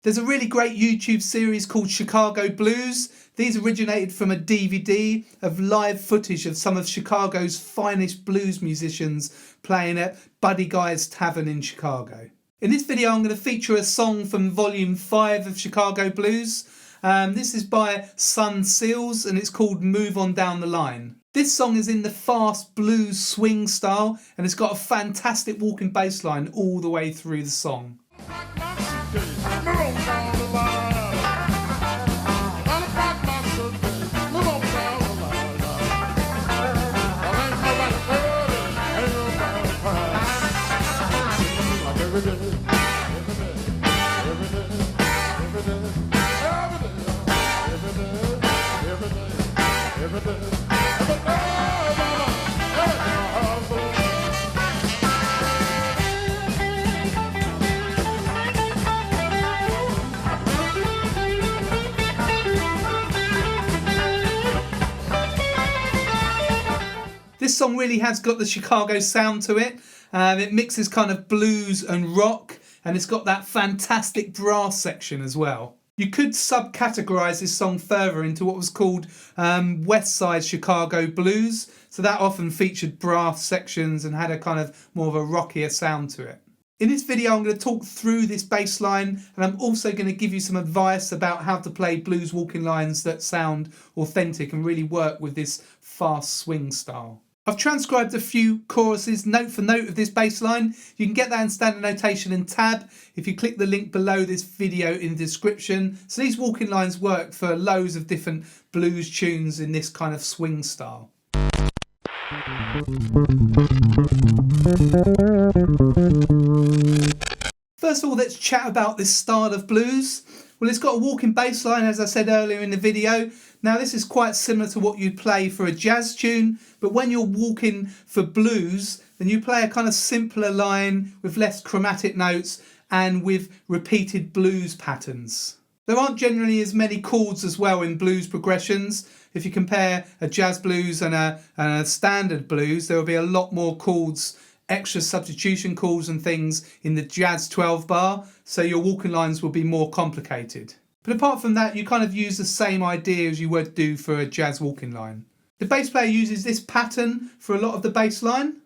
There's a really great YouTube series called Chicago Blues. These originated from a DVD of live footage of some of Chicago's finest blues musicians playing at Buddy Guy's Tavern in Chicago. In this video I'm going to feature a song from volume 5 of Chicago Blues. This is by Sun Seals and it's called Move On Down the Line. This song is in the fast blues swing style and it's got a fantastic walking bass line all the way through the song. This song really has got the Chicago sound to it. It mixes kind of blues and rock, and it's got that fantastic brass section as well. You could subcategorize this song further into what was called West Side Chicago Blues. So that often featured brass sections and had a kind of more of a rockier sound to it. In this video I'm going to talk through this bass line, and I'm also going to give you some advice about how to play blues walking lines that sound authentic and really work with this fast swing style. I've transcribed a few choruses note for note of this bass line. You can get that in standard notation and tab if you click the link below this video in the description. So these walking lines work for loads of different blues tunes in this kind of swing style. First of all, let's chat about this style of blues. Well, it's got a walking bass line, as I said earlier in the video. Now, this is quite similar to what you'd play for a jazz tune, but when you're walking for blues, then you play a kind of simpler line with less chromatic notes and with repeated blues patterns. There aren't generally as many chords as well in blues progressions. If you compare a jazz blues and a standard blues, there will be a lot more chords, extra substitution chords and things in the jazz 12 bar, so your walking lines will be more complicated. But apart from that, you kind of use the same idea as you would do for a jazz walking line. The bass player uses this pattern for a lot of the bass line.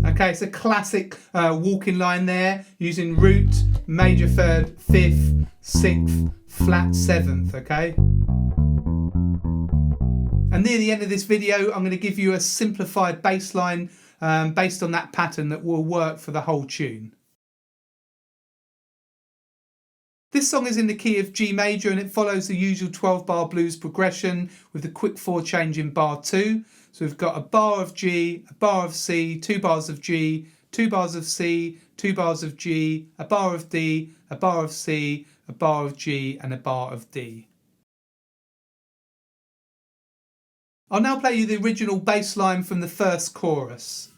Okay, it's a classic walking line there, using root, major third, 5th, 6th, flat 7th, okay? And near the end of this video, I'm going to give you a simplified bass line based on that pattern that will work for the whole tune. This song is in the key of G major and it follows the usual 12 bar blues progression with the quick 4 change in bar 2. So we've got a bar of G, a bar of C, 2 bars of G, 2 bars of C, 2 bars of G, a bar of D, a bar of C, a bar of G and a bar of D. I'll now play you the original bass line from the first chorus.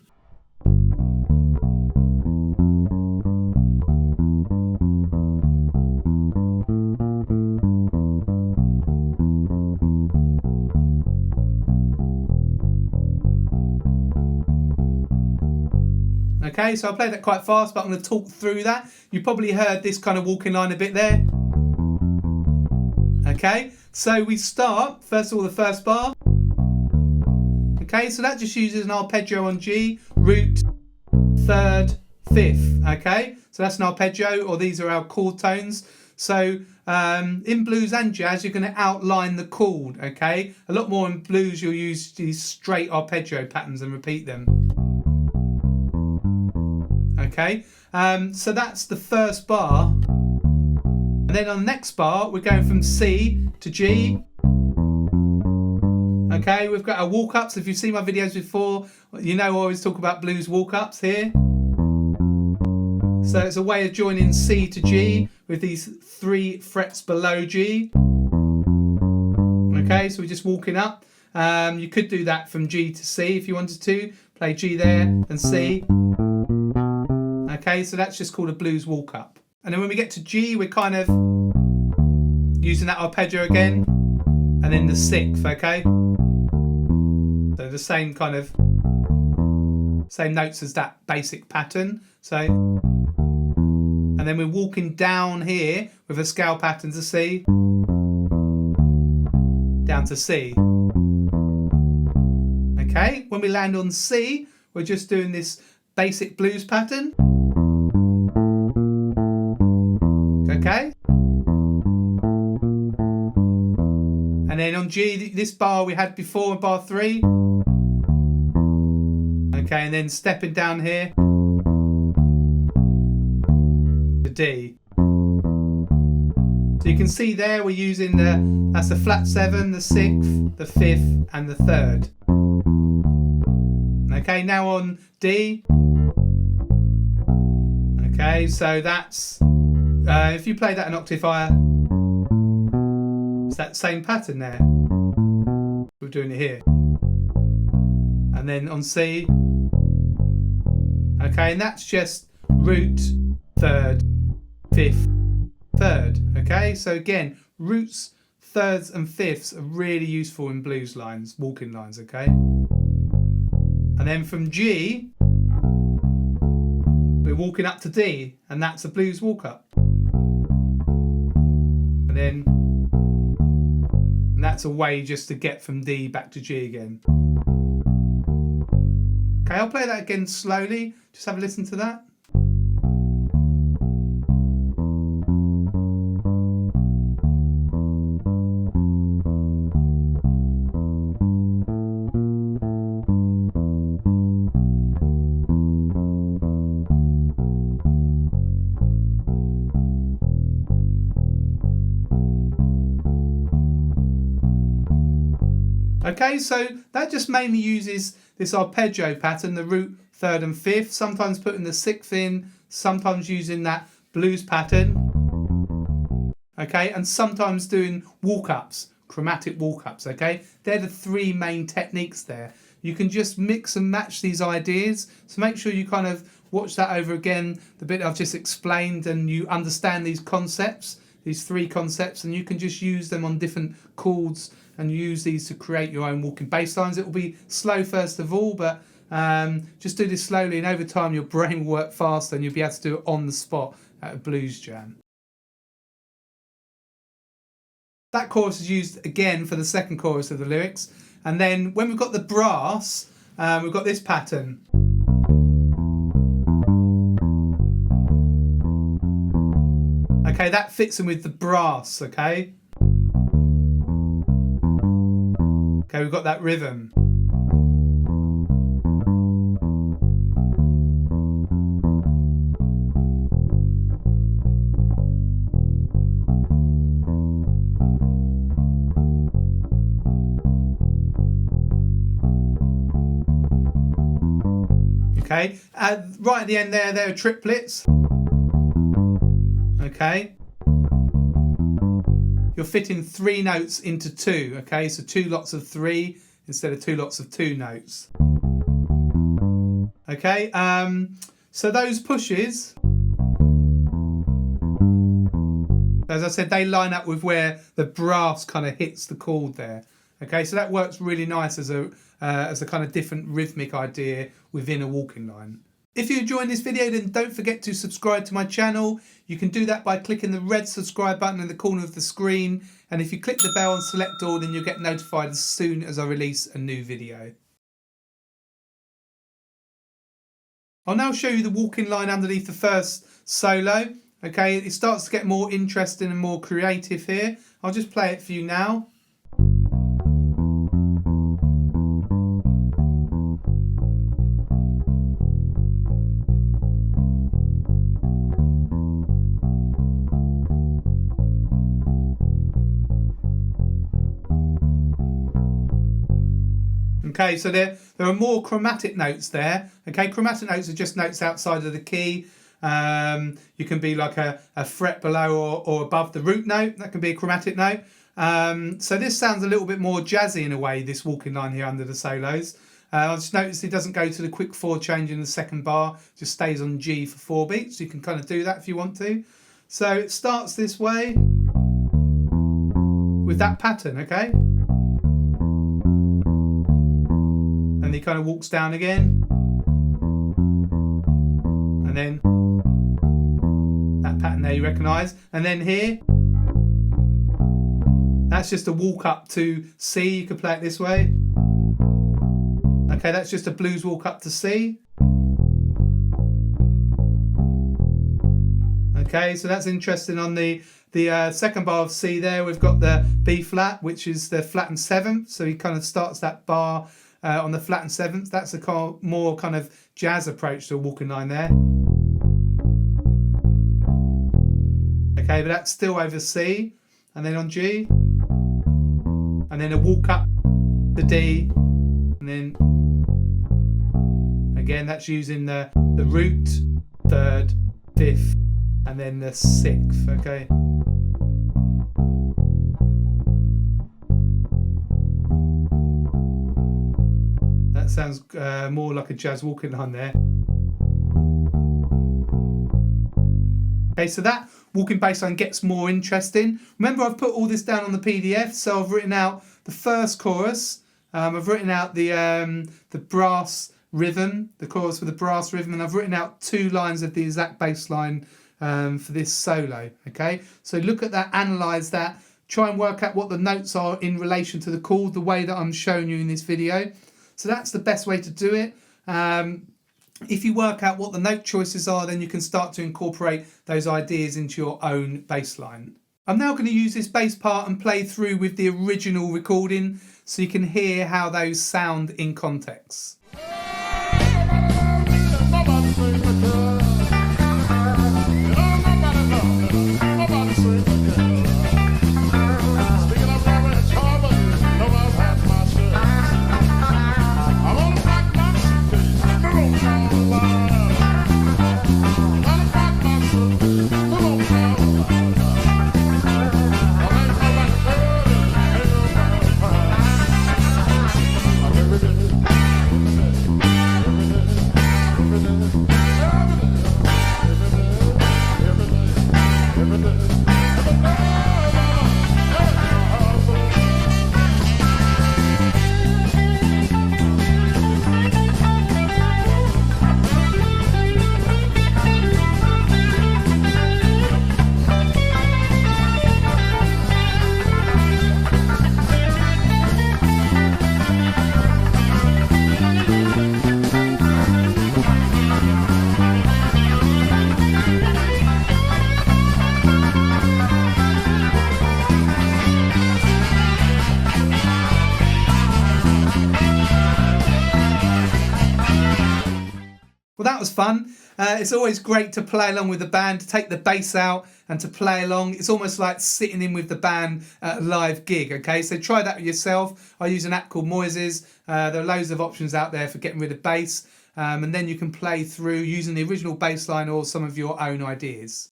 Okay, so I'll play that quite fast, but I'm going to talk through that. You probably heard this kind of walking line a bit there. Okay, so we start, first of all, the first bar. Okay, so that just uses an arpeggio on G, root, 3rd, 5th. Okay, so that's an arpeggio, or these are our chord tones. So in blues and jazz, you're going to outline the chord. Okay, a lot more in blues, you'll use these straight arpeggio patterns and repeat them. Okay, so that's the first bar. And then on the next bar, we're going from C to G. Okay, we've got our walk-ups. If you've seen my videos before, you know I always talk about blues walk-ups here. So it's a way of joining C to G with these 3 frets below G. Okay, so we're just walking up. You could do that from G to C if you wanted to. Play G there and C. Okay, so that's just called a blues walk-up. And then when we get to G, we're kind of using that arpeggio again. And then the 6th, okay? So the same kind of, same notes as that basic pattern. So, And then we're walking down here with a scale pattern to C, down to C. Okay, when we land on C, we're just doing this basic blues pattern. Okay. And then on G, this bar we had before in bar 3. Okay, and then stepping down here to D. So you can see there we're using that's the flat 7, the 6th, the 5th and the 3rd. Okay, now on D. Okay, so that's, if you play that an octave higher, it's that same pattern there. We're doing it here. And then on C. Okay, and that's just root, 3rd, 5th, 3rd. Okay, so again, roots, 3rds and 5ths are really useful in blues lines, walking lines, okay? And then from G, we're walking up to D, and that's a blues walk up. And then that's a way just to get from D back to G again. Okay, I'll play that again slowly. Just have a listen to that. Okay, so that just mainly uses this arpeggio pattern, the root, 3rd and 5th, sometimes putting the 6th in, sometimes using that blues pattern. Okay, and sometimes doing walk-ups, chromatic walk-ups, okay? They're the 3 main techniques there. You can just mix and match these ideas, so make sure you kind of watch that over again, the bit I've just explained, and you understand these concepts, these 3 concepts, and you can just use them on different chords and use these to create your own walking bass lines. It will be slow first of all, but just do this slowly, and over time your brain will work faster and you'll be able to do it on the spot at a blues jam. That chorus is used again for the second chorus of the lyrics, and then when we've got the brass, we've got this pattern. Okay, that fits in with the brass, okay? Okay, we've got that rhythm. Okay, right at the end there are triplets. Okay. You're fitting 3 notes into 2, okay? So 2 lots of 3 instead of 2 lots of 2 notes. Okay, so those pushes, as I said, they line up with where the brass kind of hits the chord there. Okay, so that works really nice as a kind of different rhythmic idea within a walking line. If you enjoyed this video, then don't forget to subscribe to my channel. You can do that by clicking the red subscribe button in the corner of the screen. And if you click the bell and select all, then you'll get notified as soon as I release a new video. I'll now show you the walking line underneath the first solo. Okay, it starts to get more interesting and more creative here. I'll just play it for you now. Okay, so there are more chromatic notes there. Okay, chromatic notes are just notes outside of the key. You can be like a fret below or above the root note. That can be a chromatic note. So this sounds a little bit more jazzy in a way, this walking line here under the solos. I just noticed it doesn't go to the quick 4 change in the second bar, just stays on G for 4 beats. You can kind of do that if you want to. So it starts this way with that pattern, okay? And he kind of walks down again. And then that pattern there you recognise. And then here, that's just a walk up to C. You can play it this way. Okay, that's just a blues walk up to C. Okay, so that's interesting. On the second bar of C there, we've got the B flat, which is the flattened seventh. So he kind of starts that bar on the flattened seventh. That's a more kind of jazz approach to a walking line there. Okay, but that's still over C, and then on G, and then a walk up to D, and then again that's using the root, third, fifth, and then the sixth. Okay. That sounds more like a jazz walking line there. Okay, so that walking bass line gets more interesting. Remember, I've put all this down on the PDF, so I've written out the first chorus. I've written out the brass rhythm, the chorus with the brass rhythm, and I've written out 2 lines of the exact bass line for this solo. Okay, so look at that, analyze that, try and work out what the notes are in relation to the chord, the way that I'm showing you in this video. So that's the best way to do it. If you work out what the note choices are, then you can start to incorporate those ideas into your own bass line. I'm now going to use this bass part and play through with the original recording so you can hear how those sound in context. Well, that was fun. It's always great to play along with the band, to take the bass out and to play along. It's almost like sitting in with the band at a live gig, okay? So try that with yourself. I use an app called Moises. There are loads of options out there for getting rid of bass. And then you can play through using the original bass line or some of your own ideas.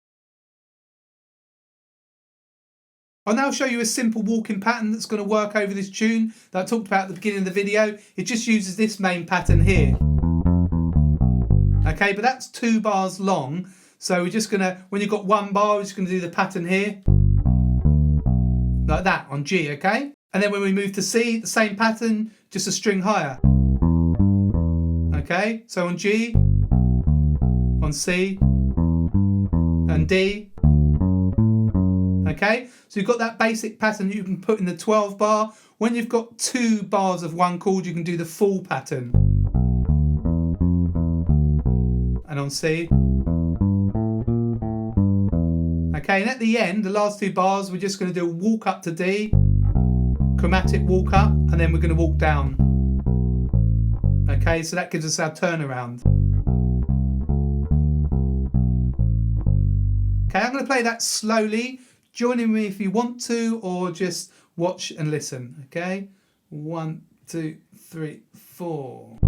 I'll now show you a simple walking pattern that's going to work over this tune that I talked about at the beginning of the video. It just uses this main pattern here. Okay, but that's 2 bars long. So we're just gonna, when you've got 1 bar, we're just gonna do the pattern here. Like that on G, okay? And then when we move to C, the same pattern, just a string higher. Okay, so on G, on C, and D. Okay, so you've got that basic pattern you can put in the 12 bar. When you've got 2 bars of 1 chord, you can do the full pattern. And on C. Okay, and at the end, the last 2 bars, we're just going to do a walk up to D, chromatic walk up, and then we're going to walk down. Okay, so that gives us our turnaround. Okay, I'm going to play that slowly. Join in me if you want to, or just watch and listen. Okay, 1, 2, 3, 4.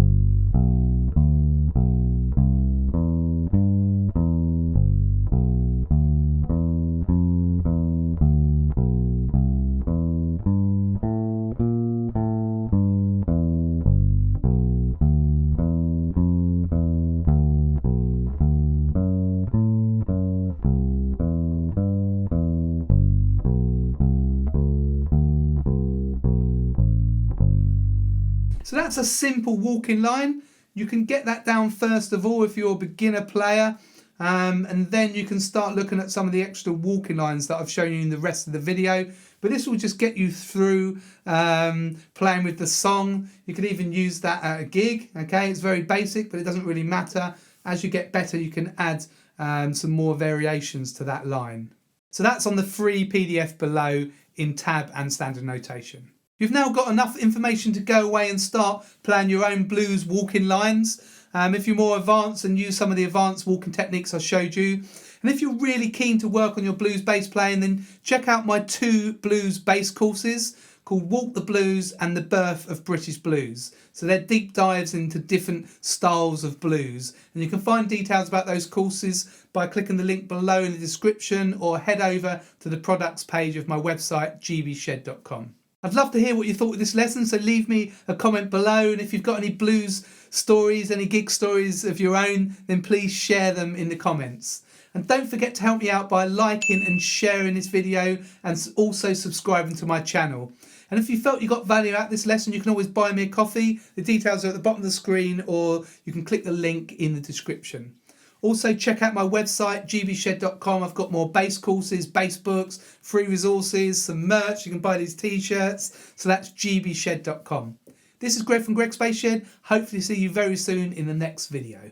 So that's a simple walking line. You can get that down first of all if you're a beginner player. and then you can start looking at some of the extra walking lines that I've shown you in the rest of the video. But this will just get you through playing with the song. You can even use that at a gig. Okay, it's very basic, but it doesn't really matter. As you get better, you can add some more variations to that line. So that's on the free PDF below in tab and standard notation. You've now got enough information to go away and start playing your own blues walking lines. If you're more advanced, and use some of the advanced walking techniques I showed you. And if you're really keen to work on your blues bass playing, then check out my 2 blues bass courses called Walk the Blues and The Birth of British Blues. So they're deep dives into different styles of blues. And you can find details about those courses by clicking the link below in the description, or head over to the products page of my website, gbshed.com. I'd love to hear what you thought of this lesson, so leave me a comment below, and if you've got any blues stories, any gig stories of your own, then please share them in the comments. And don't forget to help me out by liking and sharing this video, and also subscribing to my channel. And if you felt you got value out of this lesson, you can always buy me a coffee. The details are at the bottom of the screen, or you can click the link in the description. Also check out my website, gbshed.com. I've got more bass courses, bass books, free resources, some merch. You can buy these t-shirts. So that's gbshed.com. This is Greg from Greg's Bass Shed. Hopefully see you very soon in the next video.